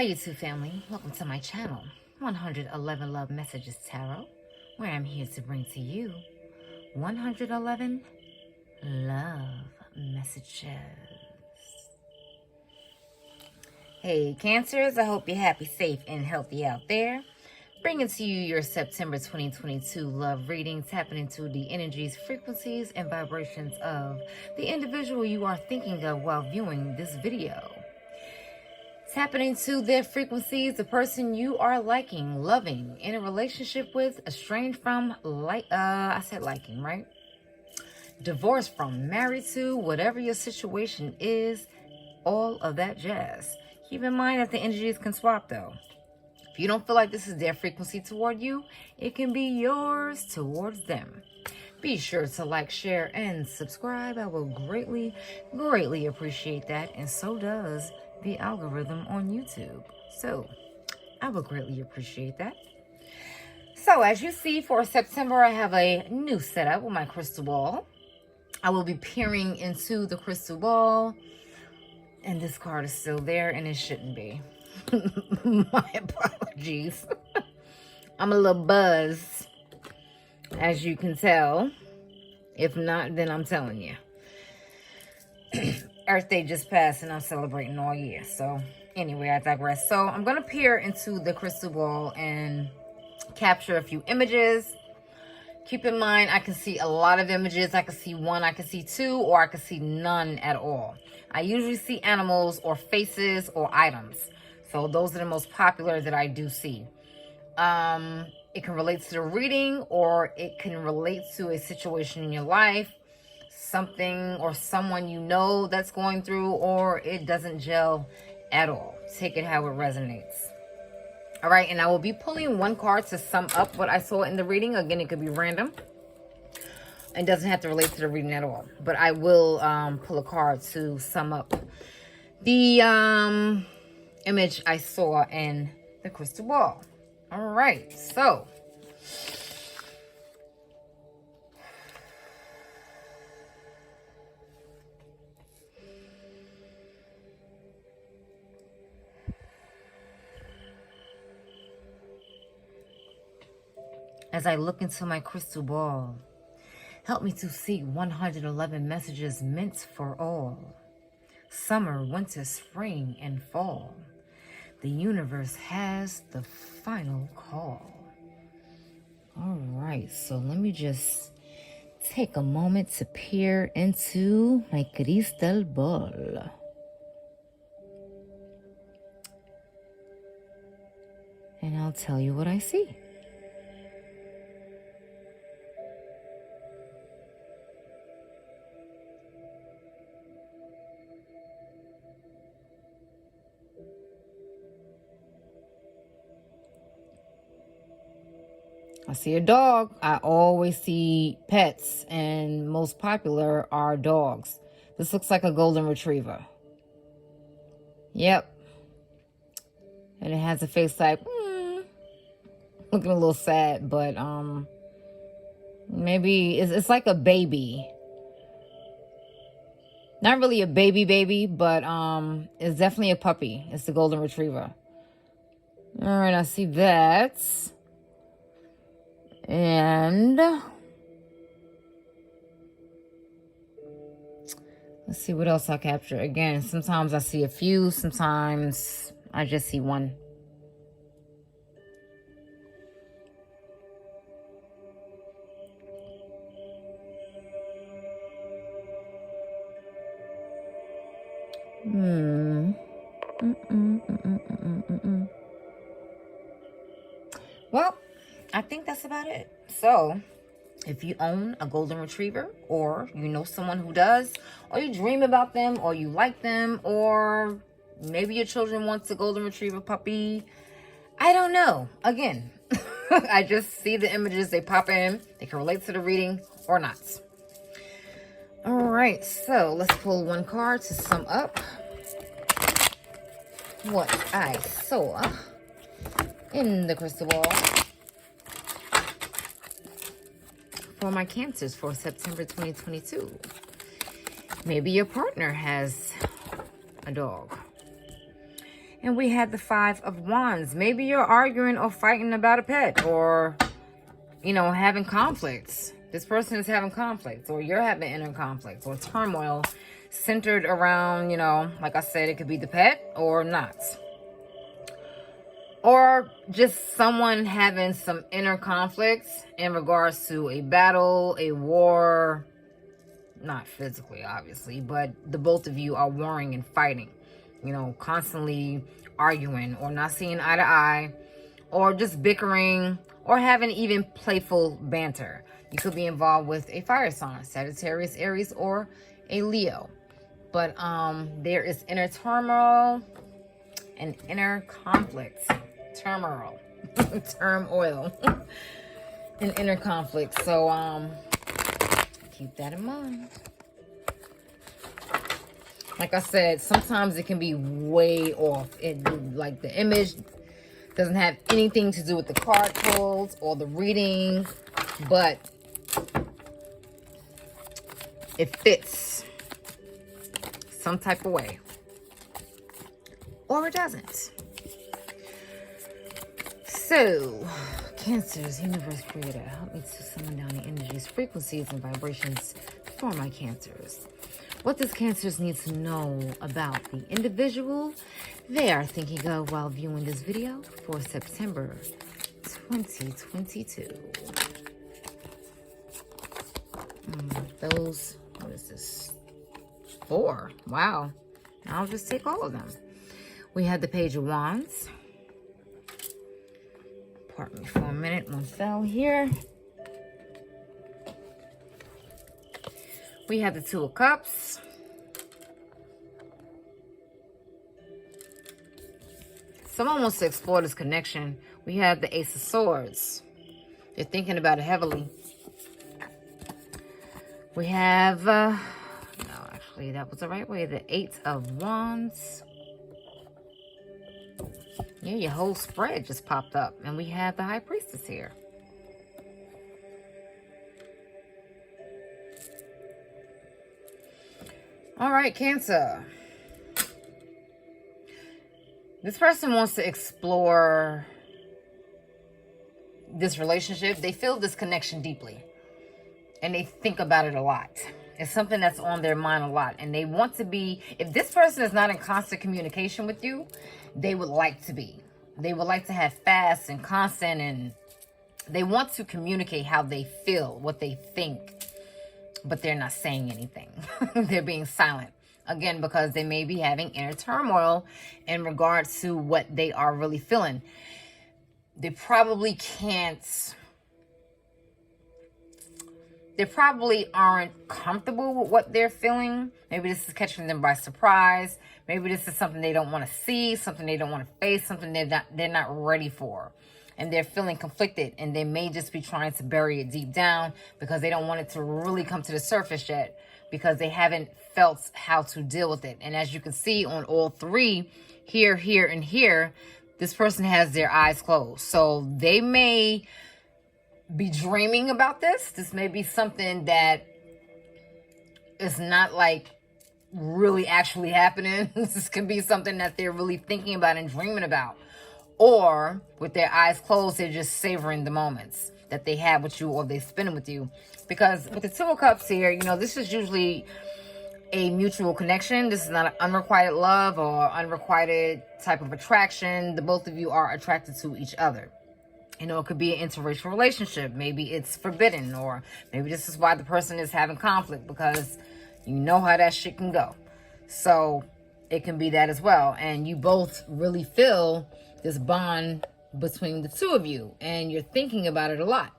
Hi YouTube family, welcome to my channel, 111 Love Messages Tarot, where I'm here to bring to you 111 Love Messages. Hey Cancers, I hope you're happy, safe, and healthy out there. Bringing to you your September 2022 love reading, tapping into the energies, frequencies, and vibrations of the individual you are thinking of while viewing this video. Tapping into their frequencies, the person you are liking, loving, in a relationship with, estranged from, I said liking, right? Divorced from, married to, whatever your situation is, all of that jazz. Keep in mind that the energies can swap though. If you don't feel like this is their frequency toward you, it can be yours towards them. Be sure to like, share, and subscribe. I will greatly, greatly appreciate that. And so does the algorithm on YouTube. So I will greatly appreciate that. So as you see, for September, I have a new setup with my crystal ball. I will be peering into the crystal ball. And this card is still there, and it shouldn't be. My apologies. I'm a little buzzed, as you can tell. If not, then I'm telling you. Earth Day just passed and I'm celebrating all year. So anyway, I digress. So I'm going to peer into the crystal ball and capture a few images. Keep in mind, I can see a lot of images. I can see one, I can see two, or I can see none at all. I usually see animals or faces or items. So those are the most popular that I do see. It can relate to the reading, or it can relate to a situation in your life, something or someone you know that's going through, or it doesn't gel at all. Take it how it resonates. All right, and I will be pulling one card to sum up what I saw in the reading. Again, it could be random. It doesn't have to relate to the reading at all, but I will pull a card to sum up the image I saw in the crystal ball. All right, so as I look into my crystal ball, help me to see 111 messages meant for all. Summer, winter, spring, and fall. The universe has the final call. All right, so let me just take a moment to peer into my crystal ball. And I'll tell you what I see. I see a dog. I always see pets, and most popular are dogs. This looks like a golden retriever. Yep. And it has a face like, looking a little sad, but maybe it's like a baby. Not really a baby, but it's definitely a puppy. It's the golden retriever. All right, I see that. And let's see what else I capture. Again, sometimes I see a few, sometimes I just see one. Well, I think that's about it. So, if you own a golden retriever, or you know someone who does, or you dream about them, or you like them, or maybe your children wants a golden retriever puppy, I don't know. Again, I just see the images, they pop in, they can relate to the reading or not. All right, so let's pull one card to sum up what I saw in the crystal ball for my Cancers for September 2022. Maybe your partner has a dog. And we had the Five of Wands. Maybe you're arguing or fighting about a pet, or, you know, having conflicts. This person is having conflicts, or you're having inner conflicts or turmoil centered around, you know, like I said, it could be the pet or not. Or just someone having some inner conflicts in regards to a battle, a war, not physically, obviously, but the both of you are warring and fighting, you know, constantly arguing or not seeing eye to eye, or just bickering or having even playful banter. You could be involved with a fire sign, Sagittarius, Aries, or a Leo. But there is inner turmoil and inner conflict. Turmoil. Turmoil. And inner conflict. So keep that in mind. Like I said, sometimes it can be way off. Like the image doesn't have anything to do with the card pulls or the reading, but it fits some type of way, or it doesn't. So, Cancers, universe creator, help me to summon down the energies, frequencies, and vibrations for my Cancers. What does Cancers need to know about the individual they are thinking of while viewing this video for September 2022? Those, what is this? 4. Wow. I'll just take all of them. We had the Page of Wands. Pardon me for a minute. One fell here. We have the Two of Cups. Someone wants to explore this connection. We have the Ace of Swords. They're thinking about it heavily. We have, no, actually, that was the right way. The Eight of Wands. Yeah, your whole spread just popped up. And we have the High Priestess here. All right, Cancer. This person wants to explore this relationship. They feel this connection deeply. And they think about it a lot. It's something that's on their mind a lot. And they want to be, if this person is not in constant communication with you, they would like to be. They would like to have fast and constant, and they want to communicate how they feel, what they think, but they're not saying anything. They're being silent. Again, because they may be having inner turmoil in regards to what they are really feeling. They probably aren't comfortable with what they're feeling. Maybe this is catching them by surprise. Maybe this is something they don't want to see, something they don't want to face, something they're not ready for. And they're feeling conflicted, and they may just be trying to bury it deep down because they don't want it to really come to the surface yet, because they haven't felt how to deal with it. And as you can see on all three, here, here, and here, this person has their eyes closed. So they may be dreaming about this. This may be something that is not like really actually happening. This can be something that they're really thinking about and dreaming about. Or with their eyes closed, they're just savoring the moments that they have with you, or they spend with you. Because with the Two of Cups here, you know, this is usually a mutual connection. This is not an unrequited love or unrequited type of attraction. The both of you are attracted to each other. You know, it could be an interracial relationship. Maybe it's forbidden, or maybe this is why the person is having conflict, because you know how that shit can go. So it can be that as well. And you both really feel this bond between the two of you, and you're thinking about it a lot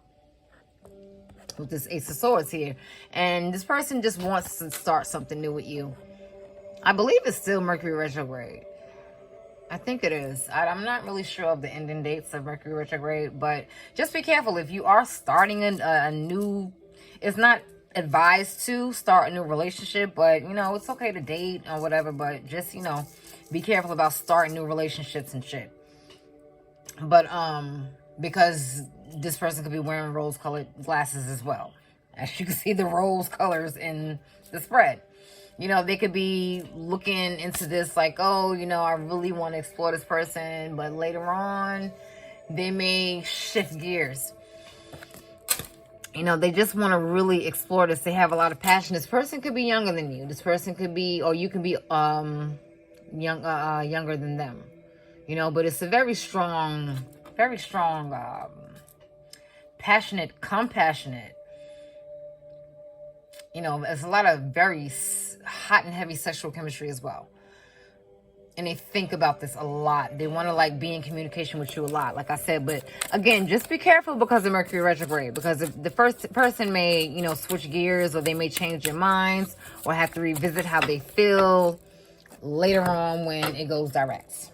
with this Ace of Swords here. And this person just wants to start something new with you. I believe it's still Mercury retrograde. I think it is. I'm not really sure of the ending dates of Mercury retrograde, but just be careful if you are starting a new, it's not advised to start a new relationship, but you know, it's okay to date or whatever, but just, you know, be careful about starting new relationships and shit. But because this person could be wearing rose-colored glasses as well. As you can see, the rose colors in the spread. You know, they could be looking into this like, oh, you know, I really want to explore this person, but later on, they may shift gears. You know, they just want to really explore this. They have a lot of passion. This person could be younger than you. This person could be, or you can be younger than them. You know, but it's a very strong, passionate, compassionate. You know, there's a lot of very hot and heavy sexual chemistry as well. And they think about this a lot. They want to like be in communication with you a lot, like I said. But again, just be careful because of Mercury retrograde. Because if the first person may, you know, switch gears, or they may change their minds, or have to revisit how they feel later on when it goes direct.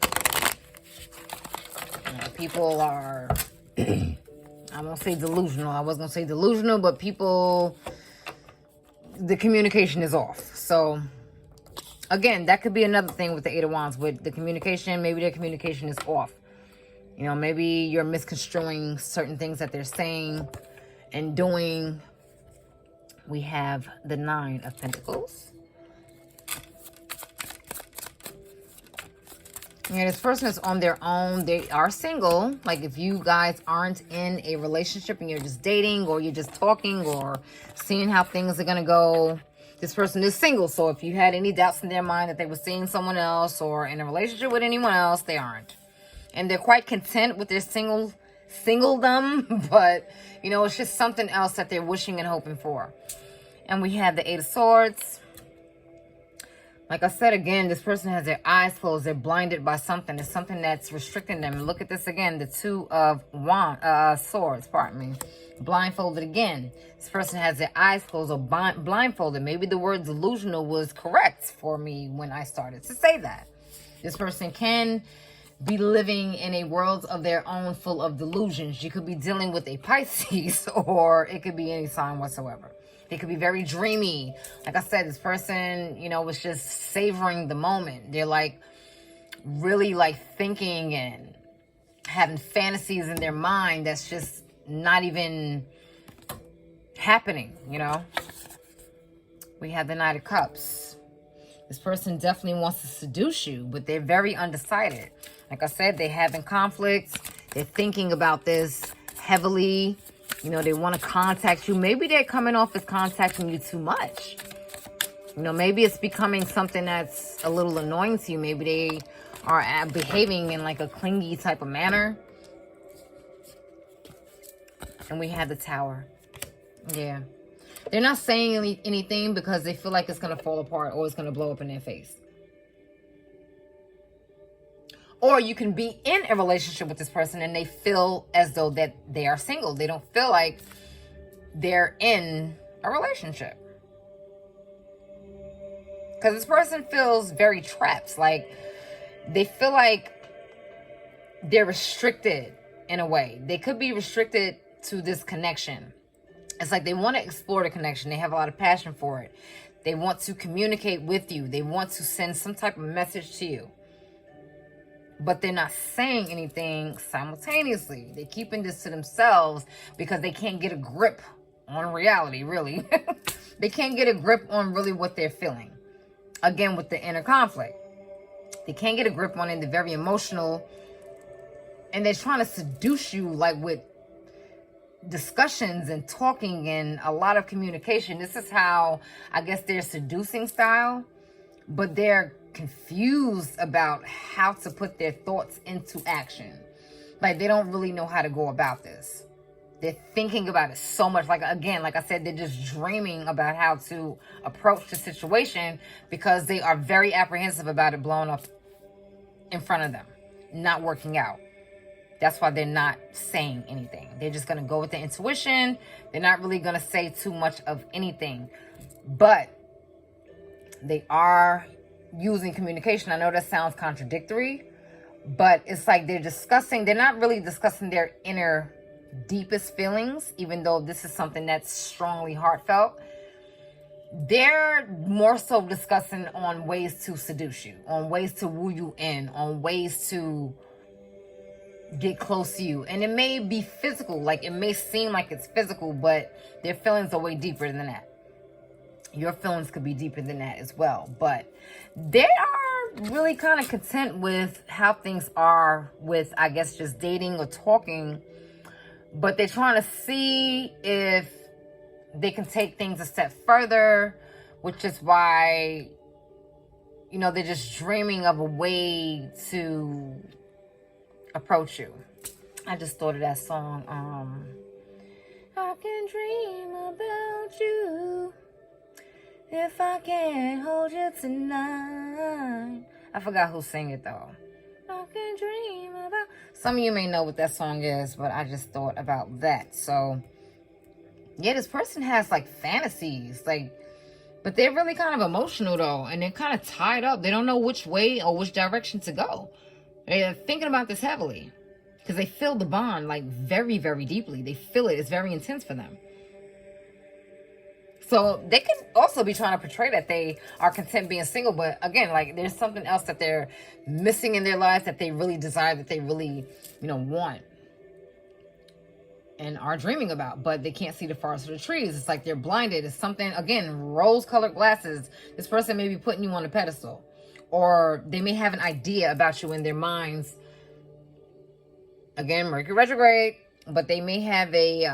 You know, people are, I won't say delusional. I was going to say delusional, but people, the communication is off. So again, that could be another thing with the Eight of Wands. With the communication, maybe their communication is off. You know, maybe you're misconstruing certain things that they're saying and doing. We have the Nine of Pentacles. Yeah, this person is on their own. They are single. Like if you guys aren't in a relationship and you're just dating, or you're just talking, or seeing how things are going to go, this person is single. So if you had any doubts in their mind that they were seeing someone else or in a relationship with anyone else, they aren't. And they're quite content with their singledom. But, you know, it's just something else that they're wishing and hoping for. And we have the Eight of Swords. Like I said, again, this person has their eyes closed. They're blinded by something. It's something that's restricting them. Look at this again. The Two of Swords, pardon me. Blindfolded again. This person has their eyes closed or blindfolded. Maybe the word delusional was correct for me when I started to say that. This person can be living in a world of their own full of delusions. You could be dealing with a Pisces, or it could be any sign whatsoever. They could be very dreamy. Like I said, this person, you know, was just savoring the moment. They're like really like thinking and having fantasies in their mind that's just not even happening, you know. We have the Knight of Cups. This person definitely wants to seduce you, but they're very undecided. Like I said, they're having conflicts. They're thinking about this heavily. You know, they want to contact you. Maybe they're coming off as contacting you too much. You know, maybe it's becoming something that's a little annoying to you. Maybe they are behaving in like a clingy type of manner. And we have the Tower. Yeah. They're not saying anything because they feel like it's going to fall apart or it's going to blow up in their face. Or you can be in a relationship with this person and they feel as though that they are single. They don't feel like they're in a relationship. Because this person feels very trapped. Like they feel like they're restricted in a way. They could be restricted to this connection. It's like they want to explore the connection. They have a lot of passion for it. They want to communicate with you. They want to send some type of message to you. But they're not saying anything simultaneously. They're keeping this to themselves because they can't get a grip on reality, really. They can't get a grip on really what they're feeling. Again, with the inner conflict. They can't get a grip on it. They're very emotional. And they're trying to seduce you like with discussions and talking and a lot of communication. This is how, I guess, their seducing style. But they're confused about how to put their thoughts into action. Like they don't really know how to go about this. They're thinking about it so much. Like, again, like I said, they're just dreaming about how to approach the situation because they are very apprehensive about it blowing up in front of them, not working out. That's why they're not saying anything. They're just going to go with the intuition. They're not really going to say too much of anything. But they are using communication. I know that sounds contradictory, but it's like they're not really discussing their inner deepest feelings, even though this is something that's strongly heartfelt. They're more so discussing on ways to seduce you, on ways to woo you in, on ways to get close to you. And it may be physical, like it may seem like it's physical, but their feelings are way deeper than that. your feelings could be deeper than that as well. But they are really kind of content with how things are with, I guess, just dating or talking. But they're trying to see if they can take things a step further, which is why, you know, they're just dreaming of a way to approach you. I just thought of that song, I can dream about you if I can't hold you tonight. I forgot who sang it though. I can dream about... Some of you may know what that song is, but I just thought about that. So, yeah, this person has like fantasies, like, but they're really kind of emotional though, and they're kind of tied up. They don't know which way or which direction to go. They're thinking about this heavily because they feel the bond like very, very deeply. They feel it. It's very intense for them. So they can also be trying to portray that they are content being single, but again, like there's something else that they're missing in their lives that they really desire, that they really, you know, want and are dreaming about, but they can't see the forest of the trees. It's like they're blinded. It's something, again, rose-colored glasses. This person may be putting you on a pedestal, or they may have an idea about you in their minds. Again, Mercury retrograde, but they may have a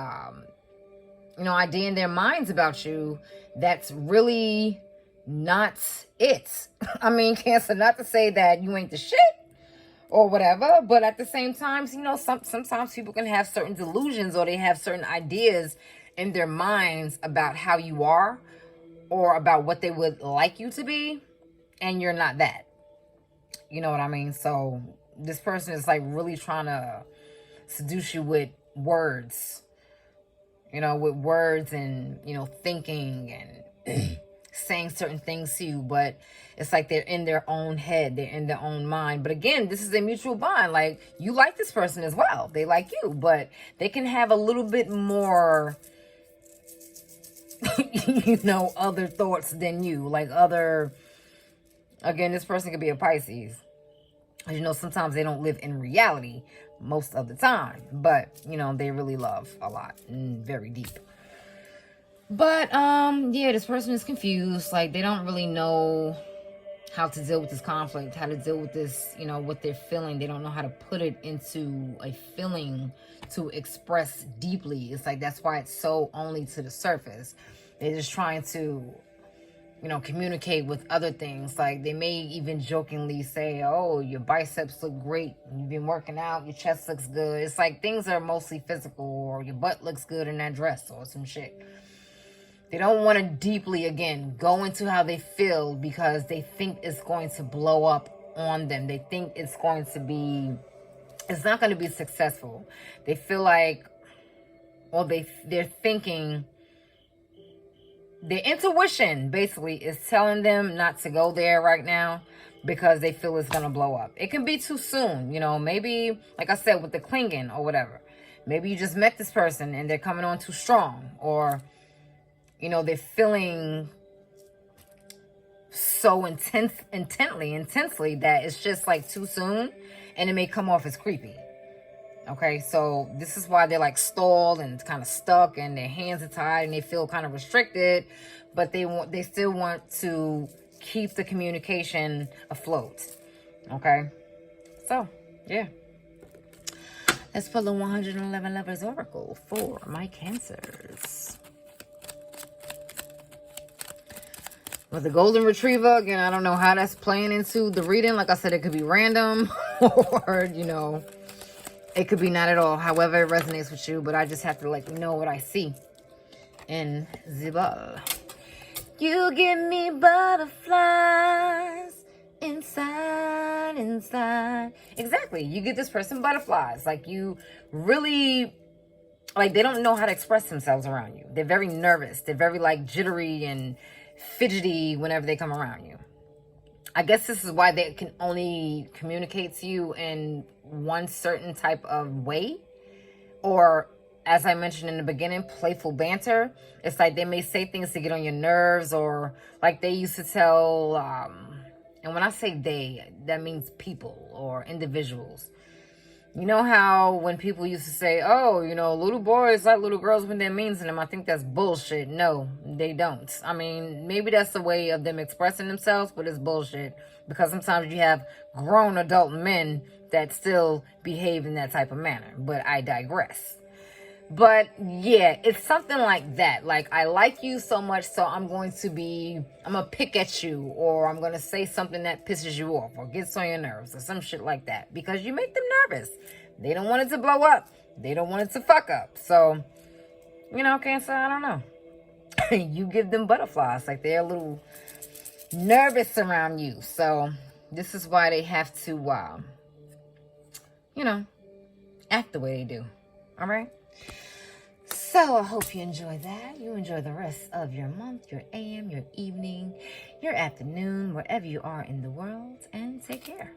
idea in their minds about you that's really not it. I mean, Cancer, not to say that you ain't the shit or whatever, but at the same time, you know, sometimes people can have certain delusions, or they have certain ideas in their minds about how you are or about what they would like you to be, and you're not that. You know what I mean? So this person is like really trying to seduce you with words, you know, with words and, you know, thinking and saying certain things to you, but it's like they're in their own head, they're in their own mind. But again, this is a mutual bond. Like, you like this person as well, they like you, but they can have a little bit more you know, other thoughts than you, like other, again, this person could be a Pisces. You know, sometimes they don't live in reality most of the time, but you know, they really love a lot and very deep. But yeah, this person is confused. Like, they don't really know how to deal with this conflict, how to deal with this, you know, what they're feeling. They don't know how to put it into a feeling to express deeply. It's like, that's why it's so only to the surface. They're just trying to, you know, communicate with other things. Like, they may even jokingly say, oh, your biceps look great, you've been working out, your chest looks good. It's like things are mostly physical, or your butt looks good in that dress or some shit. They don't want to deeply, again, go into how they feel because they think it's going to blow up on them. They think it's going to be, it's not going to be successful. They feel like, well, they're thinking, their intuition basically is telling them not to go there right now because they feel it's going to blow up. It can be too soon, you know, maybe, like I said, with the clinging or whatever. Maybe you just met this person and they're coming on too strong, or, you know, they're feeling so intensely that it's just like too soon, and it may come off as creepy. Okay, so this is why they're like stalled and kind of stuck, and their hands are tied and they feel kind of restricted, but they still want to keep the communication afloat. Okay, so yeah, let's pull the 111 Lovers Oracle for my Cancers. With the Golden Retriever, again, I don't know how that's playing into the reading. Like I said, it could be random or, you know, it could be not at all. However it resonates with you, but I just have to let you know what I see in the ball. You give me butterflies inside. Exactly. You give this person butterflies. Like, you really, like, they don't know how to express themselves around you. They're very nervous. They're very, like, jittery and fidgety whenever they come around you. I guess this is why they can only communicate to you in one certain type of way, or, as I mentioned in the beginning, playful banter. It's like they may say things to get on your nerves, or like they used to tell, and when I say they, that means people or individuals. You know how when people used to say, oh, little boys like little girls when that means to them, I think that's bullshit. No, they don't. I mean, maybe that's the way of them expressing themselves, but it's bullshit. Because sometimes you have grown adult men that still behave in that type of manner. But I digress. But yeah, it's something like that. Like, I like you so much, so I'm going to pick at you, or I'm going to say something that pisses you off or gets on your nerves or some shit like that, because you make them nervous. They don't want it to blow up. They don't want it to fuck up. So, Cancer, I don't know. You give them butterflies, like they're a little nervous around you. So this is why they have to, act the way they do. All right? So I hope you enjoy that. You enjoy the rest of your month, your AM, your evening, your afternoon, wherever you are in the world, and take care.